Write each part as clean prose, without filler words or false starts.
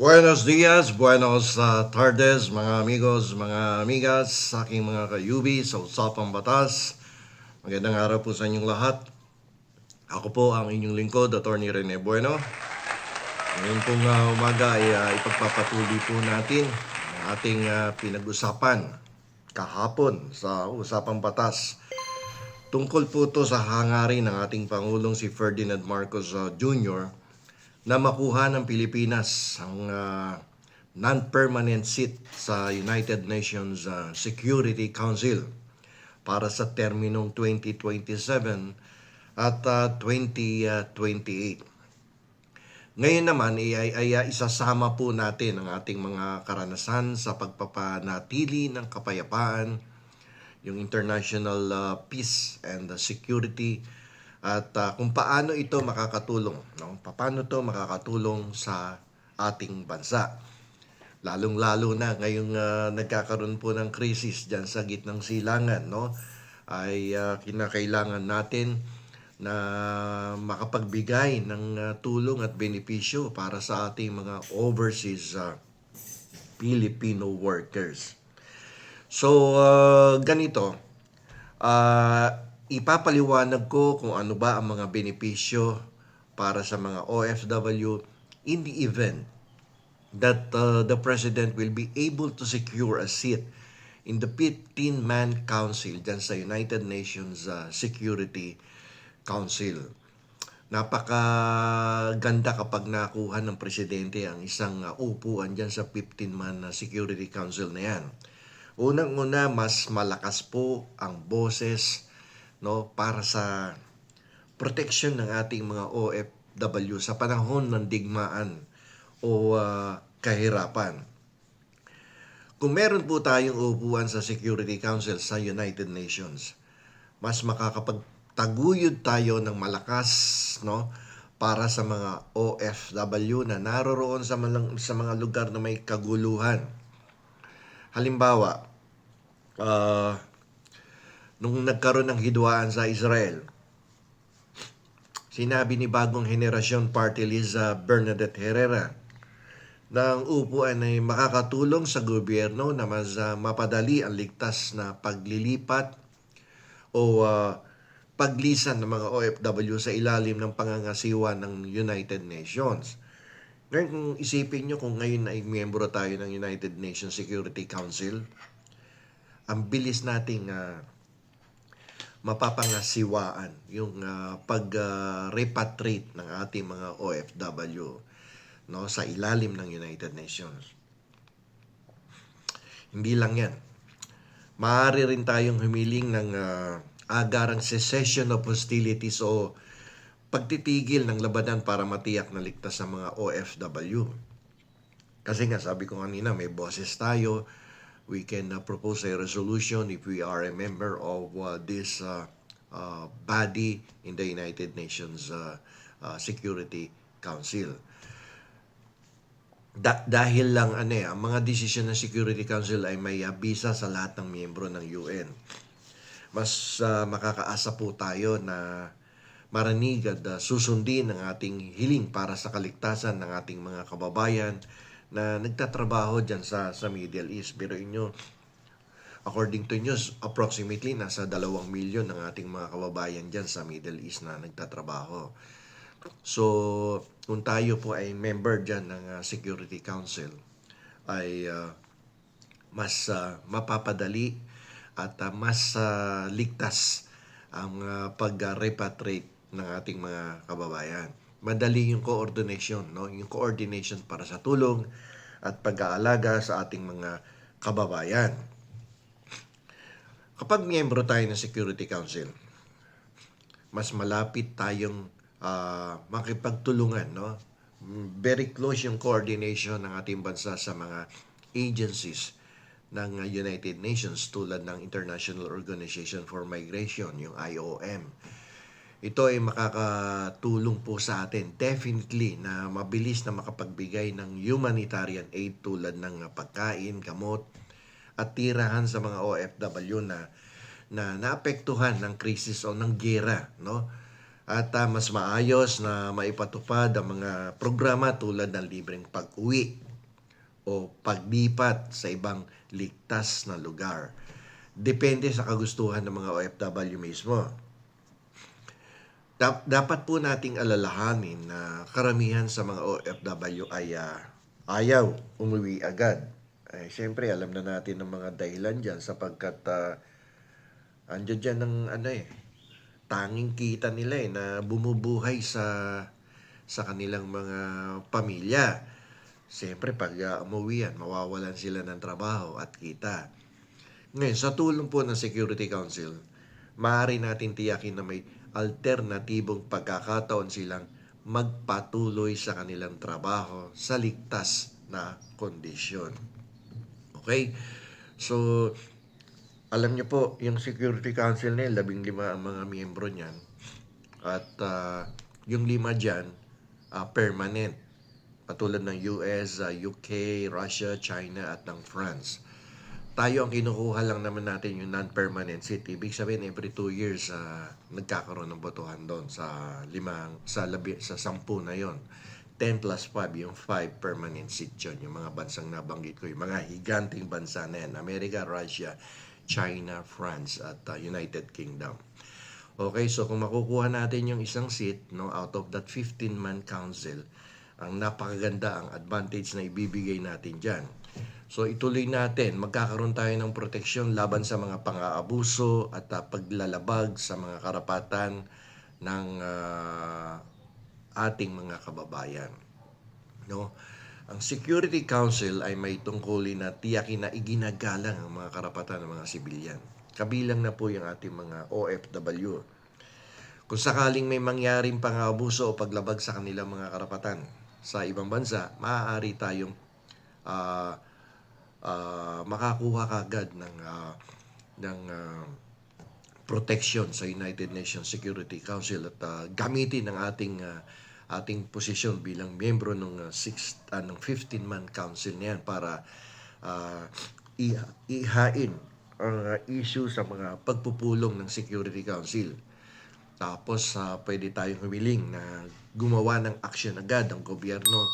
Buenos dias, buenos tardes, mga amigos, mga amigas, sa aking mga kayubi sa Usapang Batas. Magandang araw po sa inyong lahat. Ako po ang inyong lingkod, Atty. Rene Bueno. Ngayon pong umaga ay ipagpapatuloy po natin ang ating pinag-usapan kahapon sa Usapang Batas. Tungkol po to sa hangarin ng ating Pangulong si Ferdinand Marcos Jr. na makuha ng Pilipinas ang non-permanent seat sa United Nations Security Council para sa terminong 2027 at 2028. Ngayon naman ay isasama po natin ang ating mga karanasan sa pagpapanatili ng kapayapaan, yung international peace and security, at kung paano ito makakatulong, no? Paano ito makakatulong sa ating bansa. Lalong-lalo na ngayong nagkakaroon po ng krisis diyan sa gitnang silangan, no? Ay kinakailangan natin na makapagbigay ng tulong at benepisyo para sa ating mga overseas Filipino workers. So, ganito, ipapaliwanag ko kung ano ba ang mga benepisyo para sa mga OFW in the event that the President will be able to secure a seat in the 15-man council dyan sa United Nations Security Council. Napakaganda kapag nakuha ng Presidente ang isang upuan dyan sa 15-man Security Council na yan. Unang-una, mas malakas po ang boses, no, para sa protection ng ating mga OFW sa panahon ng digmaan o kahirapan. Kung meron po tayong upuan sa Security Council sa United Nations, mas makakapagtaguyod tayo ng malakas, no, para sa mga OFW na naroroon sa mga lugar na may kaguluhan. Halimbawa, nung nagkaroon ng hidwaan sa Israel, sinabi ni bagong henerasyon party list Bernadette Herrera na ang upuan ay makakatulong sa gobyerno na mas mapadali ang ligtas na paglilipat o paglisan ng mga OFW sa ilalim ng pangangasiwa ng United Nations. Ngayon, kung isipin nyo kung ngayon ay miyembro tayo ng United Nations Security Council, ang bilis nating mapapangasiwaan yung pag-repatriate ng ating mga OFW, no, sa ilalim ng United Nations. Hindi lang yan. Maaari rin tayong humiling ng agarang cessation of hostilities o pagtitigil ng labanan para matiyak na ligtas sa mga OFW. Kasi nga, sabi ko kanina, may boses tayo. We can propose a resolution if we are a member of this body in the United Nations Security Council. Dahil lang ang mga desisyon ng Security Council ay may bisa sa lahat ng miyembro ng UN. Mas makakaasa po tayo na marinig at susundin ang ating hiling para sa kaligtasan ng ating mga kababayan na nagtatrabaho dyan sa Middle East. Pero according to news, approximately nasa 2 milyon ng ating mga kababayan dyan sa Middle East na nagtatrabaho. So, kung tayo po ay member dyan ng Security Council, ay mas mapapadali at mas ligtas ang pag-repatriate ng ating mga kababayan. Madali yung coordination, no? Yung coordination para sa tulong at pag-aalaga sa ating mga kababayan. Kapag miyembro tayo ng Security Council, mas malapit tayong makipagtulungan, no? Very close yung coordination ng ating bansa sa mga agencies ng United Nations tulad ng International Organization for Migration, yung IOM. Ito ay makakatulong po sa atin definitely na mabilis na makapagbigay ng humanitarian aid tulad ng pagkain, gamot at tirahan sa mga OFW na naapektuhan ng krisis o ng giyera, no? At mas maayos na maipatupad ang mga programa tulad ng libreng pag-uwi o paglipat sa ibang ligtas na lugar. Depende sa kagustuhan ng mga OFW mismo. Dapat po nating alalahanin na karamihan sa mga OFW ay ayaw umuwi agad. Siyempre, alam na natin ng mga dahilan dyan sapagkat andyan dyan ng tanging kita nila na bumubuhay sa kanilang mga pamilya. Siyempre, pag umuwi yan, mawawalan sila ng trabaho at kita. Ngayon, sa tulong po ng Security Council, maaari natin tiyakin na may alternatibong pagkakataon silang magpatuloy sa kanilang trabaho sa ligtas na kondisyon. Okay? So, alam niyo po, yung Security Council na yun, 15 ang mga miyembro niyan. At yung 5 dyan, permanent. Patulad ng US, UK, Russia, China at ng France. Tayo ang kinukuha lang naman natin yung non-permanent seat. Ibig sabihin, every 2 years, nagkakaroon ng botohan doon sa 10 na yon. 10 plus 5, yung 5 permanent seat yun. Yung mga bansang nabanggit ko, yung mga higanting bansa na yan. America, Russia, China, France, at United Kingdom. Okay, so kung makukuha natin yung isang seat, no, out of that 15-man council, ang napakaganda ang advantage na ibibigay natin dyan. So ituloy natin, magkakaroon tayo ng proteksyon laban sa mga pang-aabuso at paglalabag sa mga karapatan ng ating mga kababayan. No? Ang Security Council ay may tungkulin na tiyakin na iginagalang ang mga karapatan ng mga sibilyan. Kabilang na po yung ating mga OFW. Kung sakaling may mangyaring pang-aabuso o paglabag sa kanilang mga karapatan sa ibang bansa, maaari tayong makakuha kagad ng protection sa United Nations Security Council at gamitin ang ating posisyon bilang miyembro ng 15-man council niyan para ihain ang issue sa mga pagpupulong ng Security Council. Tapos pwede tayong humiling na gumawa ng action agad ang gobyerno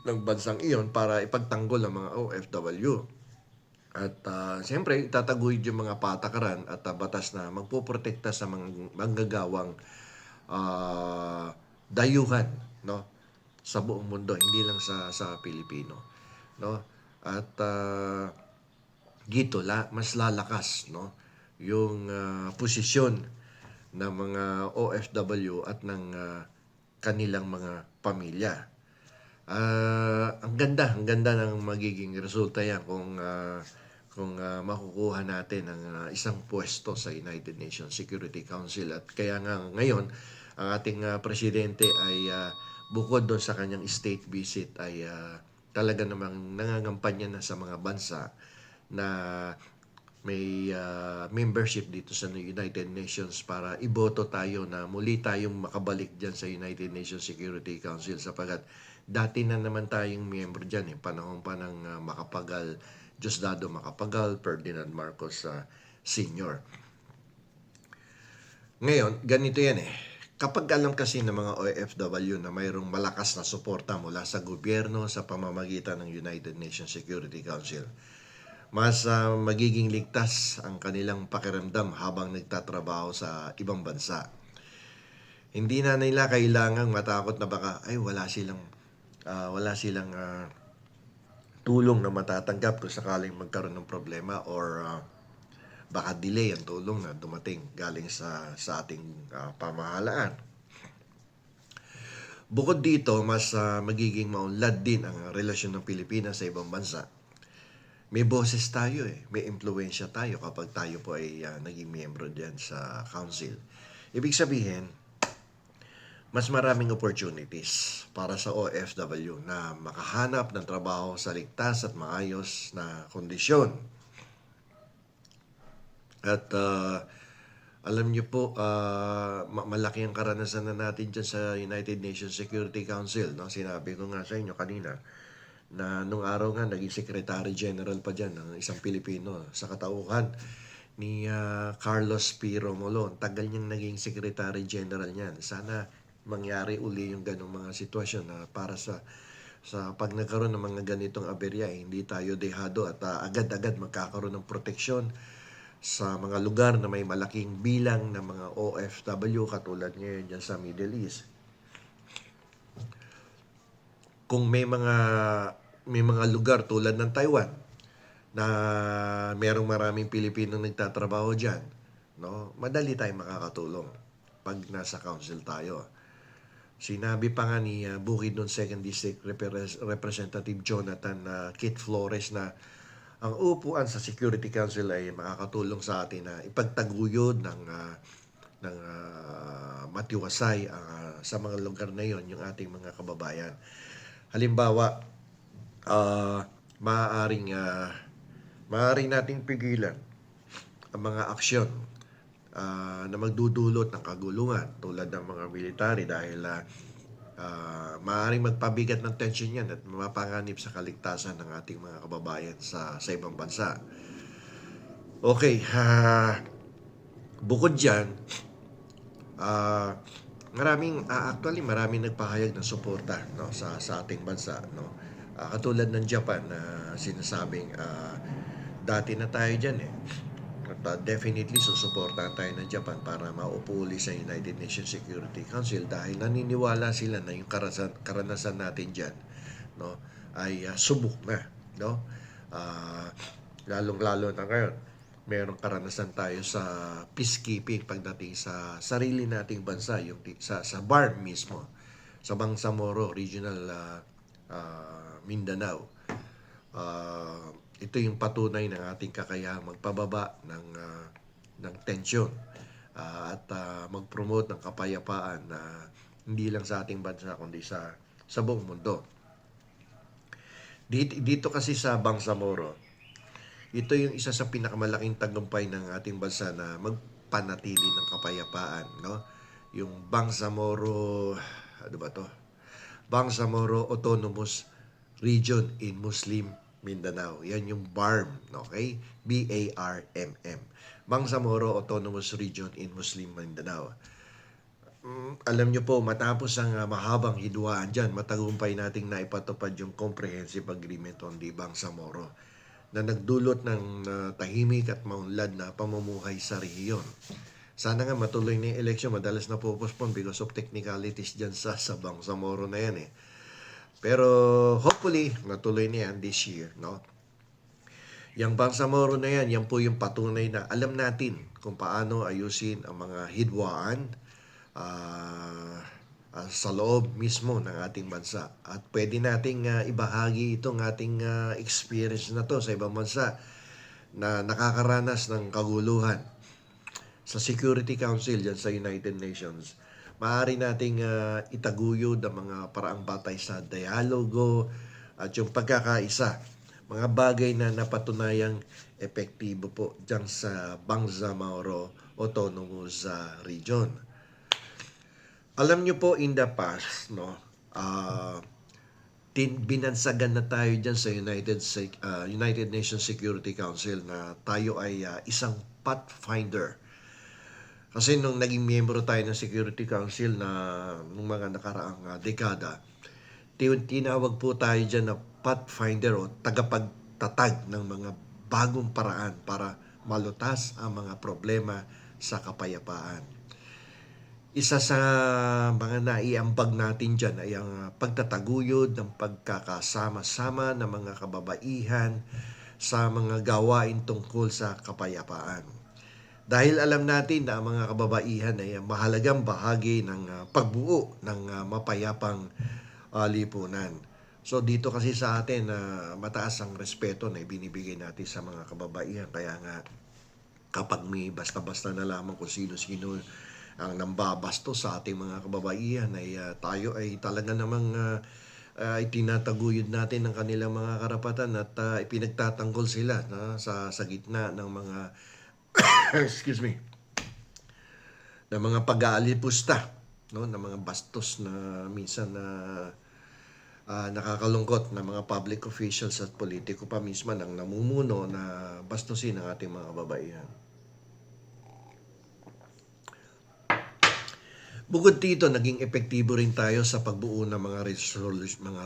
ng bansang iyon para ipagtanggol ang mga OFW. At siyempre, itataguyod yung mga patakaran at batas na magpoprotekta sa mga manggagawang dayuhan, no, sa buong mundo, hindi lang sa Pilipino, no. At dito mas lalakas, no, yung posisyon ng mga OFW at ng kanilang mga pamilya. Ang ganda ng magiging resulta yan kung makukuha natin ang isang pwesto sa United Nations Security Council. At kaya nga ngayon, ang ating presidente ay bukod doon sa kanyang state visit ay talaga namang nangangampanya na sa mga bansa na may membership dito sa United Nations para iboto tayo na muli tayong makabalik dyan sa United Nations Security Council sapagkat dati na naman tayong miyembro dyan, panahon pa ng Macapagal, Diosdado Macapagal, Ferdinand Marcos Sr. Ngayon, ganito yan Kapag alam kasi ng mga OFW na mayroong malakas na suporta mula sa gobyerno sa pamamagitan ng United Nations Security Council, mas magiging ligtas ang kanilang pakiramdam habang nagtatrabaho sa ibang bansa. Hindi na nila kailangang matakot na baka wala silang tulong na matatanggap kung sakaling magkaroon ng problema or baka delay ang tulong na dumating galing sa ating pamahalaan. Bukod dito, mas magiging maunlad din ang relasyon ng Pilipinas sa ibang bansa. May boses tayo may impluwensya tayo kapag tayo po ay naging miyembro diyan sa council. Ibig sabihin, mas maraming opportunities para sa OFW na makahanap ng trabaho sa ligtas at maayos na kondisyon. At alam niyo po, malaki ang karanasan na natin dyan sa United Nations Security Council. No? Sinabi ko nga sa inyo kanina na nung araw nga naging Secretary General pa dyan ng isang Pilipino sa katauhan ni Carlos P. Romulo. Tagal niyang naging Secretary General niyan. Sana mangyari uli yung ganong mga sitwasyon na para sa sa pag nagkaroon ng mga ganitong aberya, hindi tayo dehado at agad-agad magkakaroon ng proteksyon sa mga lugar na may malaking bilang ng mga OFW katulad ngayon dyan sa Middle East. Kung may mga lugar tulad ng Taiwan na merong maraming Pilipino nagtatrabaho diyan, no? Madali tayong makakatulong pag nasa council tayo. Sinabi pa nga ni Bukidnon 2nd District Representative Jonathan Kit Flores na ang upuan sa Security Council ay makakatulong sa atin na ipagtaguyod ng matiwasay sa mga lugar na yon yung ating mga kababayan. Halimbawa, maaaring nating pigilan ang mga aksyon na magdudulot ng kaguluhan tulad ng mga military dahil maaaring magpabigat ng tensyon yan at mapanganib sa kaligtasan ng ating mga kababayan sa ibang bansa. Okay, bukod dyan, maraming nagpahayag ng suporta, no, sa ating bansa, no. Katulad ng Japan na sinasabing dati na tayo diyan at definitely susuportahan tayo ng Japan para maupo uli sa United Nations Security Council dahil naniniwala sila na yung karanasan natin diyan, no, ay subok na, no. Lalong-lalo na ngayon merong karanasan tayo sa peacekeeping pagdating sa sarili nating bansa, yung sa BARM mismo, sa Bangsamoro Regional Mindanao. Ito yung patunay ng ating kakayahang magpababa ng tensyon at mag-promote ng kapayapaan na hindi lang sa ating bansa kundi sa buong mundo. Dito kasi sa Bangsamoro, ito yung isa sa pinakamalaking tagumpay ng ating bansa na magpanatili ng kapayapaan, no? Yung Bangsamoro, ano ba to? Bangsamoro Autonomous Region in Muslim Mindanao. Yan yung BARM, okay? BARMM. Bangsamoro Autonomous Region in Muslim Mindanao. Alam nyo po, matapos ang mahabang hidwaan dyan, matagumpay nating naipatupad yung Comprehensive Agreement on the Bangsamoro na nagdulot ng tahimik at maunlad na pamumuhay sa rehiyon. Sana nga matuloy na yung eleksyon, madalas na po-postpone because of technicalities dyan sa Bangsamoro na yan Pero hopefully, natuloy na yan this year, no? Yang Bangsamoro na yan po yung patunay na alam natin kung paano ayusin ang mga hidwaan sa loob mismo ng ating bansa. At pwede nating ibahagi itong ating experience na to sa ibang bansa na nakakaranas ng kaguluhan. Sa Security Council dyan sa United Nations, maaari nating itaguyod ang mga paraang batay sa dialogo at yung pagkakaisa. Mga bagay na napatunayang epektibo po dyan sa Bangsamoro Autonomous Region. Alam nyo po, in the past, no, binansagan na tayo dyan sa United Nations Security Council na tayo ay isang pathfinder. Kasi nung naging miyembro tayo ng Security Council na nung mga nakaraang dekada, tinawag po tayo dyan na pathfinder o tagapagtatag ng mga bagong paraan para malutas ang mga problema sa kapayapaan. Isa sa mga naiambag natin dyan ay ang pagtataguyod ng pagkakasama-sama ng mga kababaihan sa mga gawain tungkol sa kapayapaan. Dahil alam natin na ang mga kababaihan ay mahalagang bahagi ng pagbuo ng mapayapang lipunan. So dito kasi sa atin mataas ang respeto na ibinibigay natin sa mga kababaihan. Kaya nga kapag may basta-basta na lamang kung sino-sino ang nambabasto sa ating mga kababaihan ay tayo ay talaga namang itinataguyod natin ng kanilang mga karapatan at ipinagtatanggol sila sa gitna ng mga excuse me, ng mga pag-aalipusta, no, ng mga bastos na minsan na nakakalungkot na mga public officials at politiko pa mismo nang namumuno na bastusin ang ating mga kababaihan. Bukod dito, naging epektibo rin tayo sa pagbuo ng mga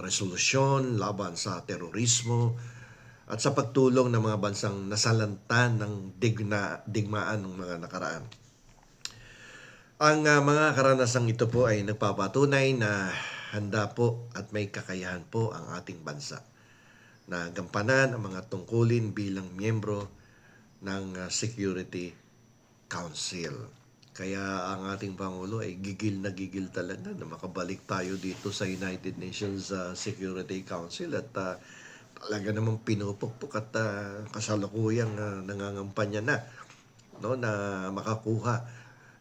resolusyon laban sa terorismo at sa pagtulong ng mga bansang nasalanta ng digmaan ng mga nakaraan. Ang mga karanasang ito po ay nagpapatunay na handa po at may kakayahan po ang ating bansa na gampanan ang mga tungkulin bilang miyembro ng Security Council. Kaya ang ating Pangulo ay gigil na gigil talaga na makabalik tayo dito sa United Nations Security Council at talaga namang pinupukpok at kasalukuyang nangangampanya na, no, na makakuha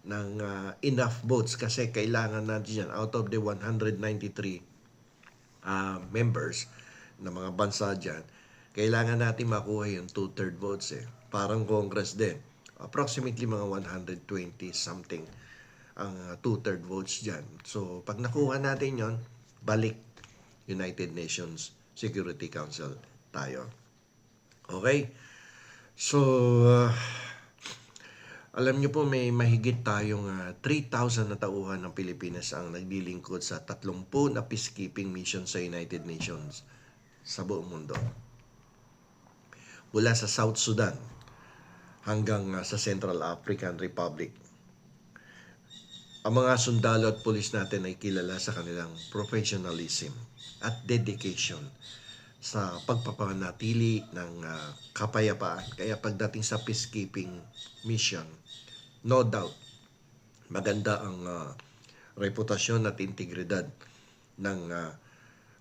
ng enough votes kasi kailangan natin yan out of the 193 members na mga bansa dyan, kailangan natin makuha yung 2/3 votes Parang Congress din. Approximately mga 120 something ang 2/3 votes dyan. So, pag nakuha natin yon, balik United Nations Security Council tayo. Okay? So, alam niyo po may mahigit tayong 3,000 na tauhan ng Pilipinas ang naglilingkod sa 30 na peacekeeping mission sa United Nations sa buong mundo. Mula sa South Sudan hanggang sa Central African Republic. Ang mga sundalo at pulis natin ay kilala sa kanilang professionalism at dedication sa pagpapanatili ng kapayapaan. Kaya pagdating sa peacekeeping mission, no doubt, maganda ang reputasyon at integridad ng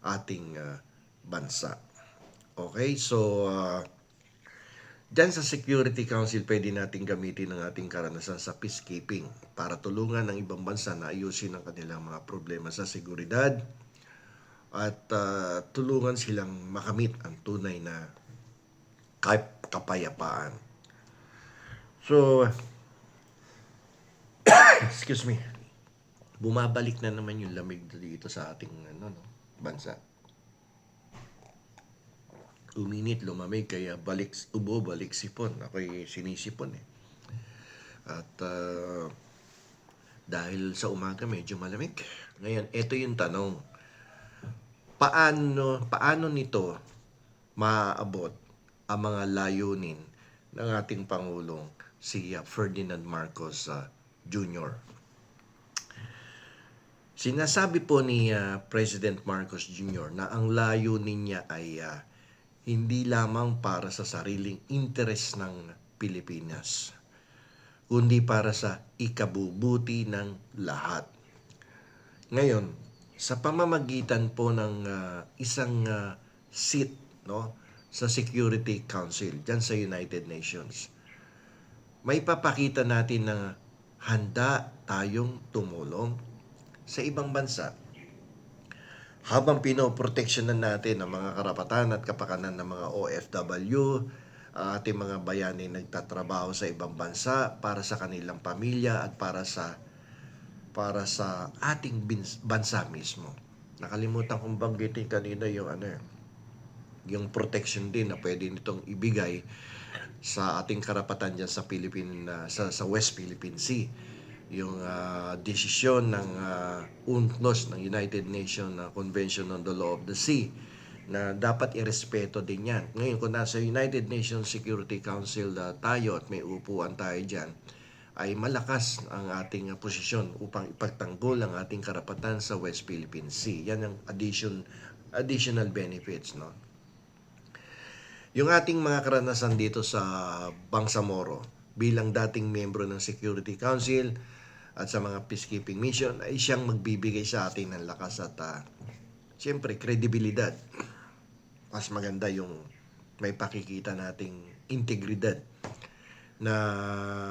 ating bansa. Okay, so dyan sa Security Council, pwede natin gamitin ang ating karanasan sa peacekeeping para tulungan ng ibang bansa na ayusin ang kanilang mga problema sa seguridad at tulungan silang makamit ang tunay na kapayapaan. So, excuse me, bumabalik na naman yung lamig dito sa ating bansa. Uminit, lumamig, kaya balik ubo, balik sipon. Ako'y sinisipon At dahil sa umaga medyo malamig. Ngayon, ito yung tanong. Paano nito maaabot ang mga layunin ng ating Pangulong si Ferdinand Marcos Jr.? Sinasabi po ni President Marcos Jr. na ang layunin niya ay hindi lamang para sa sariling interes ng Pilipinas, kundi para sa ikabubuti ng lahat. Ngayon, sa pamamagitan po ng isang seat, no, sa Security Council dyan sa United Nations, may papakita natin na handa tayong tumulong sa ibang bansa habang pinoproteksyonan natin ang mga karapatan at kapakanan ng mga OFW, ating mga bayani nagtatrabaho sa ibang bansa para sa kanilang pamilya at para sa ating bansa mismo. Nakalimutan kong banggitin kanina yung yung protection din na pwede nitong ibigay sa ating karapatan diyan sa sa West Philippine Sea. Yung desisyon ng UNCLOS ng United Nations Convention on the Law of the Sea na dapat irespeto din yan. Ngayon, kung nasa United Nations Security Council tayo at may upuan tayo dyan, ay malakas ang ating posisyon upang ipagtanggol ang ating karapatan sa West Philippine Sea. Yan ang additional benefits, no? Yung ating mga karanasan dito sa Bangsamoro bilang dating miyembro ng Security Council at sa mga peacekeeping mission ay siyang magbibigay sa atin ng lakas at siyempre kredibilidad. Mas maganda yung may pakikita nating integridad na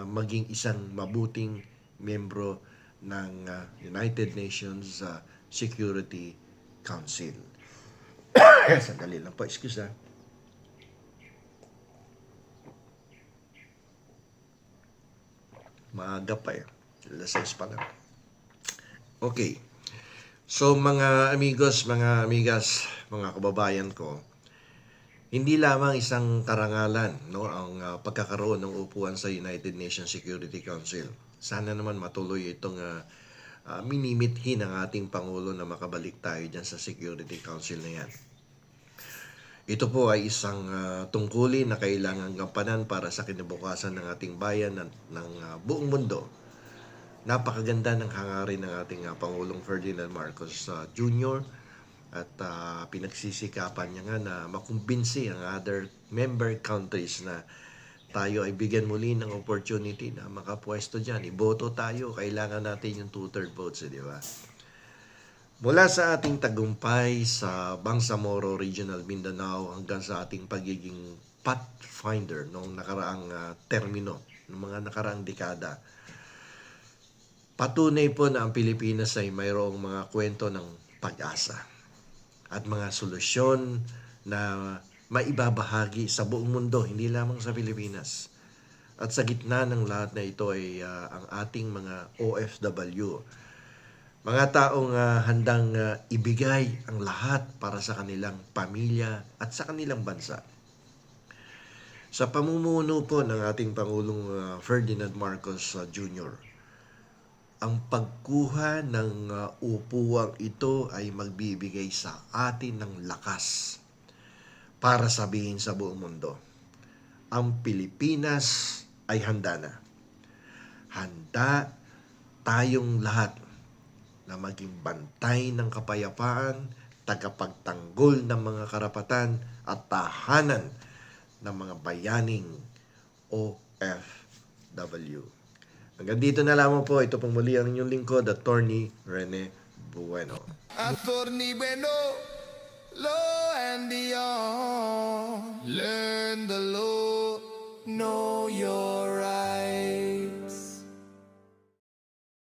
maging isang mabuting miyembro ng United Nations Security Council. Sandali lang po, excuse Maaga pa Alas 6 pa lang. Okay. So mga amigos, mga amigas, mga kababayan ko, hindi lamang isang karangalan, no, ang pagkakaroon ng upuan sa United Nations Security Council. Sana naman matuloy itong minimithi ng ating Pangulo na makabalik tayo dyan sa Security Council na yan. Ito po ay isang tungkulin na kailangang gampanan para sa kinabukasan ng ating bayan at ng buong mundo. Napakaganda ng hangarin ng ating Pangulong Ferdinand Marcos Jr. At pinagsisikapan niya nga na makumbinsi ang other member countries na tayo ay bigyan muli ng opportunity na makapwesto dyan. Iboto tayo, kailangan natin yung 2/3 votes, di ba? Mula sa ating tagumpay sa Bangsamoro Regional Mindanao hanggang sa ating pagiging pathfinder noong nakaraang termino, ng mga nakaraang dekada, patunay po na ang Pilipinas ay mayroong mga kwento ng pag-asa at mga solusyon na maibabahagi sa buong mundo, hindi lamang sa Pilipinas. At sa gitna ng lahat na ito ay ang ating mga OFW, mga taong handang ibigay ang lahat para sa kanilang pamilya at sa kanilang bansa. Sa pamumuno po ng ating Pangulong Ferdinand Marcos Jr., ang pagkuha ng upuwang ito ay magbibigay sa atin ng lakas para sabihin sa buong mundo, ang Pilipinas ay handa na. Handa tayong lahat na maging bantay ng kapayapaan, tagapagtanggol ng mga karapatan at tahanan ng mga bayaning OFW. Hanggang dito na lamang po. Ito pong muli ang inyong lingkod, Attorney Rene Bueno. Attorney Bueno, law and beyond. Learn the law, know your